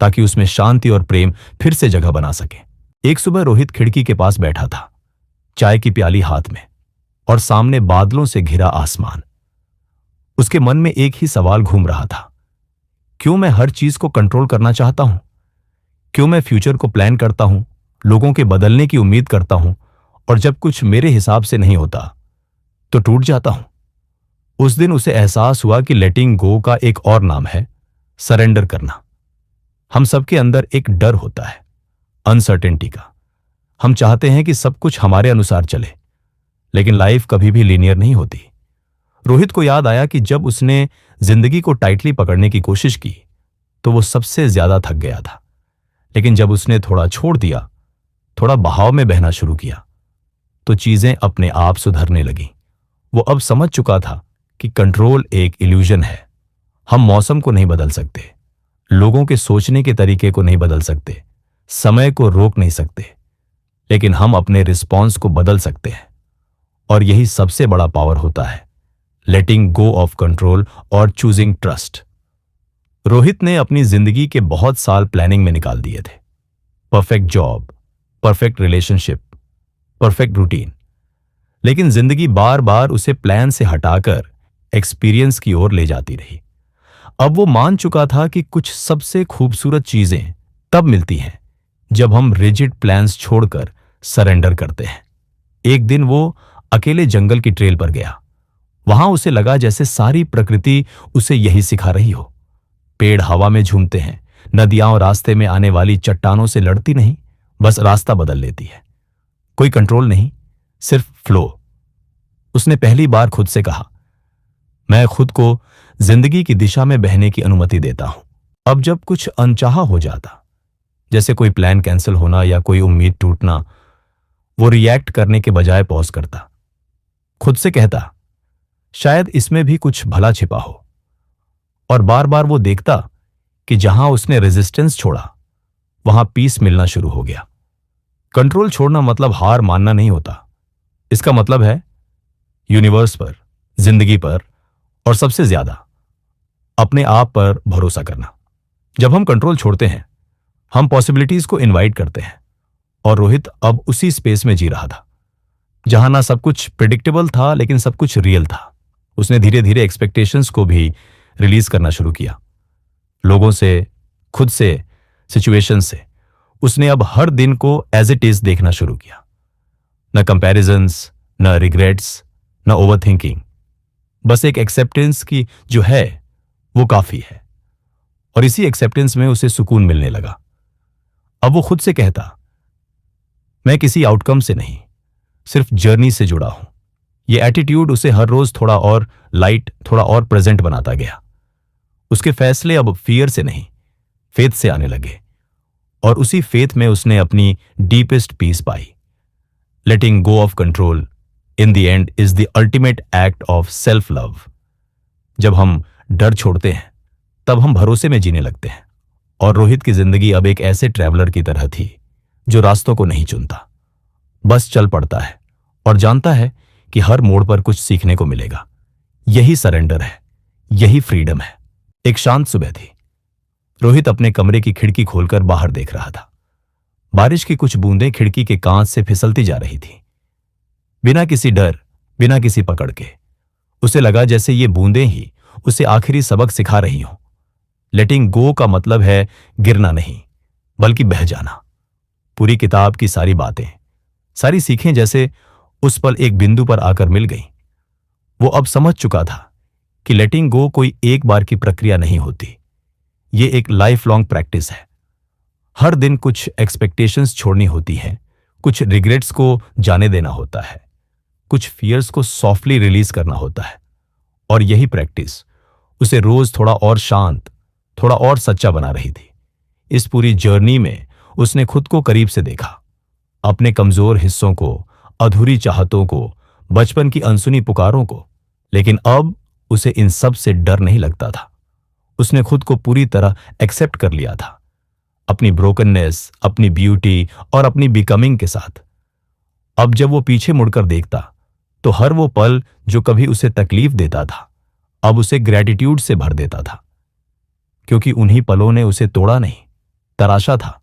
ताकि उसमें शांति और प्रेम फिर से जगह बना सके। एक सुबह रोहित खिड़की के पास बैठा था, चाय की प्याली हाथ में, और सामने बादलों से घिरा आसमान। उसके मन में एक ही सवाल घूम रहा था, क्यों मैं हर चीज को कंट्रोल करना चाहता हूं? क्यों मैं फ्यूचर को प्लान करता हूं, लोगों के बदलने की उम्मीद करता हूं, और जब कुछ मेरे हिसाब से नहीं होता तो टूट जाता हूं? उस दिन उसे एहसास हुआ कि लेटिंग गो का एक और नाम है सरेंडर करना। हम सबके अंदर एक डर होता है, अनसर्टेनिटी का। हम चाहते हैं कि सब कुछ हमारे अनुसार चले, लेकिन लाइफ कभी भी लीनियर नहीं होती। रोहित को याद आया कि जब उसने जिंदगी को टाइटली पकड़ने की कोशिश की तो वो सबसे ज्यादा थक गया था। लेकिन जब उसने थोड़ा छोड़ दिया, थोड़ा बहाव में बहना शुरू किया, तो चीजें अपने आप सुधरने लगीं। वो अब समझ चुका था कि कंट्रोल एक इल्यूजन है। हम मौसम को नहीं बदल सकते, लोगों के सोचने के तरीके को नहीं बदल सकते, समय को रोक नहीं सकते, लेकिन हम अपने रिस्पॉन्स को बदल सकते हैं। और यही सबसे बड़ा पावर होता है, लेटिंग गो ऑफ कंट्रोल और चूजिंग ट्रस्ट। रोहित ने अपनी जिंदगी के बहुत साल प्लानिंग में निकाल दिए थे। Perfect job, perfect relationship, perfect routine. लेकिन जिंदगी बार बार उसे प्लान से हटाकर एक्सपीरियंस की ओर ले जाती रही। अब वो मान चुका था कि कुछ सबसे खूबसूरत चीजें तब मिलती हैं जब हम रिजिड प्लान्स छोड़कर सरेंडर करते हैं। एक दिन वो अकेले जंगल की ट्रेल पर गया। वहां उसे लगा जैसे सारी प्रकृति उसे यही सिखा रही हो। पेड़ हवा में झूमते हैं, नदियां और रास्ते में आने वाली चट्टानों से लड़ती नहीं, बस रास्ता बदल लेती है। कोई कंट्रोल नहीं, सिर्फ फ्लो। उसने पहली बार खुद से कहा, मैं खुद को जिंदगी की दिशा में बहने की अनुमति देता हूं। अब जब कुछ अनचाहा हो जाता, जैसे कोई प्लान कैंसिल होना या कोई उम्मीद टूटना, वो रिएक्ट करने के बजाय पॉज करता। खुद से कहता, शायद इसमें भी कुछ भला छिपा हो। और बार बार वो देखता कि जहां उसने रेजिस्टेंस छोड़ा, वहां पीस मिलना शुरू हो गया। कंट्रोल छोड़ना मतलब हार मानना नहीं होता। इसका मतलब है यूनिवर्स पर, जिंदगी पर, और सबसे ज्यादा अपने आप पर भरोसा करना। जब हम कंट्रोल छोड़ते हैं, हम पॉसिबिलिटीज को इनवाइट करते हैं। और रोहित अब उसी स्पेस में जी रहा था। जहां ना सब कुछ प्रिडिक्टेबल था लेकिन सब कुछ रियल था। उसने धीरे धीरे एक्सपेक्टेशंस को भी रिलीज करना शुरू किया, लोगों से, खुद से, सिचुएशन से। उसने अब हर दिन को एज इट इज देखना शुरू किया, न कंपैरिजंस, न रिग्रेट्स, न ओवर थिंकिंग। बस एक एक्सेप्टेंस की जो है वो काफी है। और इसी एक्सेप्टेंस में उसे सुकून मिलने लगा। अब वो खुद से कहता, मैं किसी आउटकम से नहीं, सिर्फ जर्नी से जुड़ा हूं। ये एटीट्यूड उसे हर रोज थोड़ा और लाइट, थोड़ा और प्रेजेंट बनाता गया। उसके फैसले अब फियर से नहीं, फेथ से आने लगे। और उसी फेथ में उसने अपनी डीपेस्ट पीस पाई। Letting go of control in the end is the ultimate act of self love. जब हम डर छोड़ते हैं तब हम भरोसे में जीने लगते हैं। और रोहित की जिंदगी अब एक ऐसे ट्रैवलर की तरह थी जो रास्तों को नहीं चुनता, बस चल पड़ता है और जानता है कि हर मोड़ पर कुछ सीखने को मिलेगा। यही सरेंडर है, यही फ्रीडम है। एक शांत सुबह थी। रोहित अपने कमरे की खिड़की खोलकर बाहर देख रहा था। बारिश की कुछ बूंदें खिड़की के कांच से फिसलती जा रही थी, बिना किसी डर, बिना किसी पकड़ के। उसे लगा जैसे ये बूंदें ही उसे आखिरी सबक सिखा रही हों। लेटिंग गो का मतलब है गिरना नहीं, बल्कि बह जाना। पूरी किताब की सारी बातें, सारी सीखें जैसे उस पल एक बिंदु पर आकर मिल गईं। वो अब समझ चुका था कि लेटिंग गो कोई एक बार की प्रक्रिया नहीं होती, ये एक लाइफ लॉन्ग प्रैक्टिस है। हर दिन कुछ एक्सपेक्टेशंस छोड़नी होती हैं, कुछ रिग्रेट्स को जाने देना होता है, कुछ फियर्स को सॉफ्टली रिलीज करना होता है। और यही प्रैक्टिस उसे रोज थोड़ा और शांत, थोड़ा और सच्चा बना रही थी। इस पूरी जर्नी में उसने खुद को करीब से देखा, अपने कमजोर हिस्सों को, अधूरी चाहतों को, बचपन की अनसुनी पुकारों को। लेकिन अब उसे इन सब से डर नहीं लगता था। उसने खुद को पूरी तरह एक्सेप्ट कर लिया था, अपनी ब्रोकननेस, अपनी ब्यूटी और अपनी बिकमिंग के साथ। अब जब वो पीछे मुड़कर देखता तो हर वो पल जो कभी उसे तकलीफ देता था अब उसे ग्रैटिट्यूड से भर देता था, क्योंकि उन्हीं पलों ने उसे तोड़ा नहीं, तराशा था।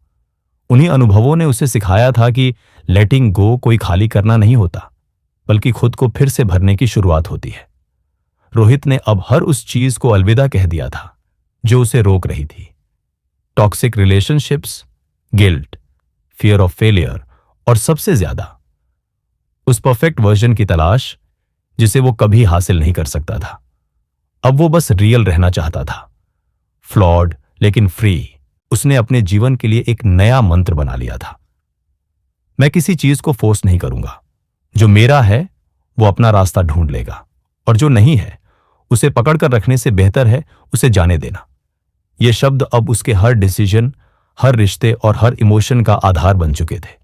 उन्हीं अनुभवों ने उसे सिखाया था कि लेटिंग गो कोई खाली करना नहीं होता, बल्कि खुद को फिर से भरने की शुरुआत होती है। रोहित ने अब हर उस चीज को अलविदा कह दिया था जो उसे रोक रही थी। Toxic relationships, guilt, fear of failure और सबसे ज्यादा उस परफेक्ट वर्जन की तलाश जिसे वो कभी हासिल नहीं कर सकता था। अब वो बस रियल रहना चाहता था, फ्लॉड लेकिन फ्री। उसने अपने जीवन के लिए एक नया मंत्र बना लिया था, मैं किसी चीज को फोर्स नहीं करूंगा। जो मेरा है वो अपना रास्ता ढूंढ लेगा, और जो नहीं है उसे पकड़कर रखने से बेहतर है उसे जाने देना। ये शब्द अब उसके हर डिसीजन, हर रिश्ते और हर इमोशन का आधार बन चुके थे।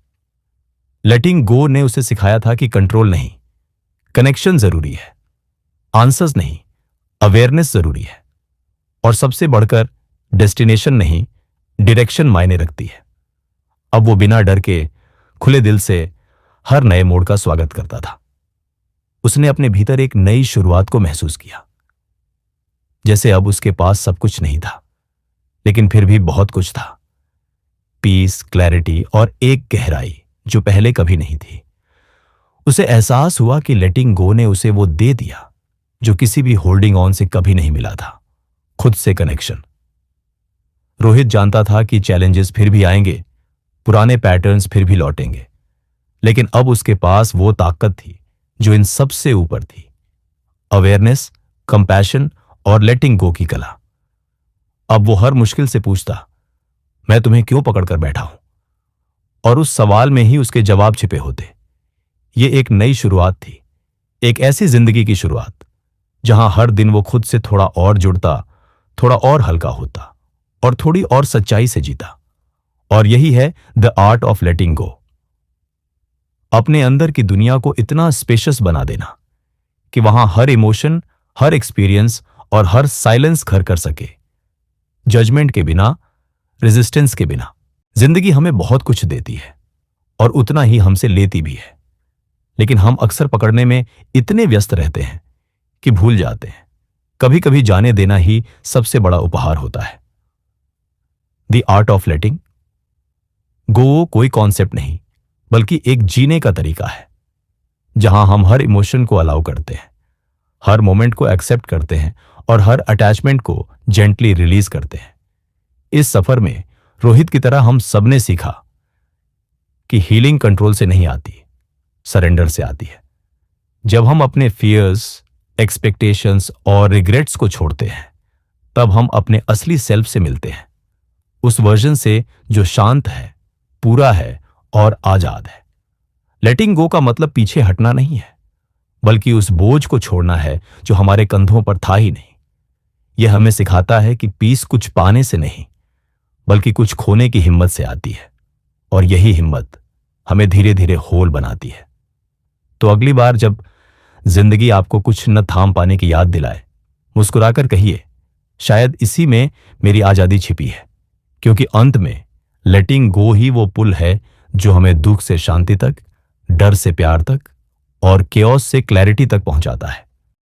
लेटिंग गो ने उसे सिखाया था कि कंट्रोल नहीं, कनेक्शन जरूरी है, आंसर्स नहीं, अवेयरनेस जरूरी है, और सबसे बढ़कर डेस्टिनेशन नहीं, डायरेक्शन मायने रखती है। अब वो बिना डर के, खुले दिल से हर नए मोड़ का स्वागत करता था। उसने अपने भीतर एक नई शुरुआत को महसूस किया, जैसे अब उसके पास सब कुछ नहीं था, लेकिन फिर भी बहुत कुछ था। पीस, क्लैरिटी और एक गहराई जो पहले कभी नहीं थी। उसे एहसास हुआ कि लेटिंग गो ने उसे वो दे दिया जो किसी भी होल्डिंग ऑन से कभी नहीं मिला था, खुद से कनेक्शन। रोहित जानता था कि चैलेंजेस फिर भी आएंगे, पुराने पैटर्न्स फिर भी लौटेंगे, लेकिन अब उसके पास वो ताकत थी जो इन सब से ऊपर थी, अवेयरनेस, कंपैशन और लेटिंग गो की कला। अब वो हर मुश्किल से पूछता, मैं तुम्हें क्यों पकड़कर बैठा हूं? और उस सवाल में ही उसके जवाब छिपे होते। ये एक नई शुरुआत थी, एक ऐसी जिंदगी की शुरुआत जहां हर दिन वो खुद से थोड़ा और जुड़ता, थोड़ा और हल्का होता और थोड़ी और सच्चाई से जीता। और यही है द आर्ट ऑफ लेटिंग गो। अपने अंदर की दुनिया को इतना स्पेशियस बना देना कि वहां हर इमोशन, हर एक्सपीरियंस और हर साइलेंस घर कर सके, जजमेंट के बिना, रेजिस्टेंस के बिना। जिंदगी हमें बहुत कुछ देती है और उतना ही हमसे लेती भी है, लेकिन हम अक्सर पकड़ने में इतने व्यस्त रहते हैं कि भूल जाते हैं कभी कभी जाने देना ही सबसे बड़ा उपहार होता है। द आर्ट ऑफ लेटिंग गो कोई कॉन्सेप्ट नहीं, बल्कि एक जीने का तरीका है, जहां हम हर इमोशन को अलाउ करते हैं, हर मोमेंट को एक्सेप्ट करते हैं और हर अटैचमेंट को जेंटली रिलीज करते हैं। इस सफर में रोहित की तरह हम सबने सीखा कि हीलिंग कंट्रोल से नहीं आती, सरेंडर से आती है। जब हम अपने फियर्स, एक्सपेक्टेशंस और रिग्रेट्स को छोड़ते हैं, तब हम अपने असली सेल्फ से मिलते हैं, उस वर्जन से जो शांत है, पूरा है और आजाद है। लेटिंग गो का मतलब पीछे हटना नहीं है, बल्कि उस बोझ को छोड़ना है जो हमारे कंधों पर था ही नहीं। यह हमें सिखाता है कि पीस कुछ पाने से नहीं, बल्कि कुछ खोने की हिम्मत से आती है, और यही हिम्मत हमें धीरे धीरे होल बनाती है। तो अगली बार जब जिंदगी आपको कुछ न थाम पाने की याद दिलाए, मुस्कुराकर कहिए, शायद इसी में मेरी आजादी छिपी है, क्योंकि अंत में लेटिंग गो ही वो पुल है जो हमें दुख से शांति तक, डर से प्यार तक और केओस से क्लैरिटी तक पहुंचाता है।